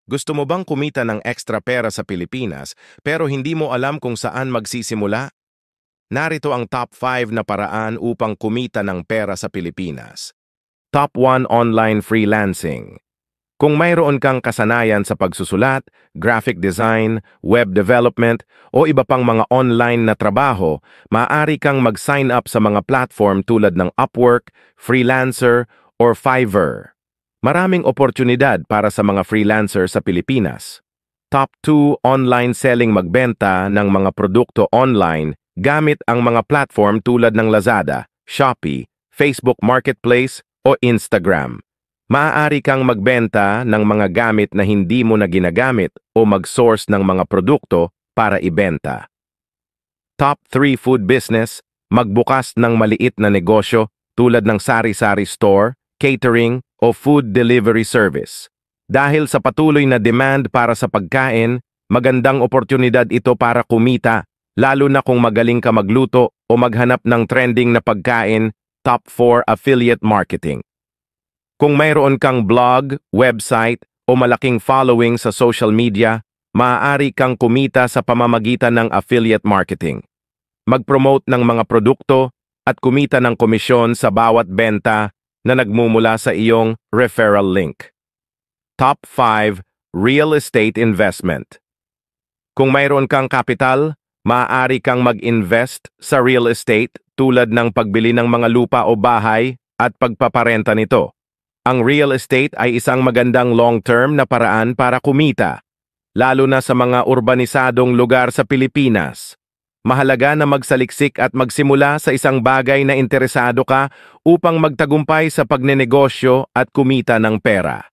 Gusto mo bang kumita ng extra pera sa Pilipinas pero hindi mo alam kung saan magsisimula? Narito ang top 5 na paraan upang kumita ng pera sa Pilipinas. Top 1 Online Freelancing. Kung mayroon kang kasanayan sa pagsusulat, graphic design, web development, o iba pang mga online na trabaho, maaari kang mag-sign up sa mga platform tulad ng Upwork, Freelancer, or Fiverr. Maraming oportunidad para sa mga freelancer sa Pilipinas. Top 2 Online Selling. Magbenta ng mga produkto online gamit ang mga platform tulad ng Lazada, Shopee, Facebook Marketplace, o Instagram. Maaari kang magbenta ng mga gamit na hindi mo na ginagamit o mag-source ng mga produkto para ibenta. Top 3 Food Business. Magbukas ng maliit na negosyo tulad ng sari-sari store, catering, o food delivery service. Dahil sa patuloy na demand para sa pagkain, magandang oportunidad ito para kumita, lalo na kung magaling ka magluto o maghanap ng trending na pagkain. Top 4 Affiliate Marketing. Kung mayroon kang blog, website, o malaking following sa social media, maaari kang kumita sa pamamagitan ng affiliate marketing. Mag-promote ng mga produkto at kumita ng komisyon sa bawat benta na nagmumula sa iyong referral link. Top 5 Real Estate Investment. Kung mayroon kang kapital, maaari kang mag-invest sa real estate tulad ng pagbili ng mga lupa o bahay at pagpaparenta nito. Ang real estate ay isang magandang long-term na paraan para kumita, lalo na sa mga urbanisadong lugar sa Pilipinas. Mahalaga na magsaliksik at magsimula sa isang bagay na interesado ka upang magtagumpay sa pagnenegosyo at kumita ng pera.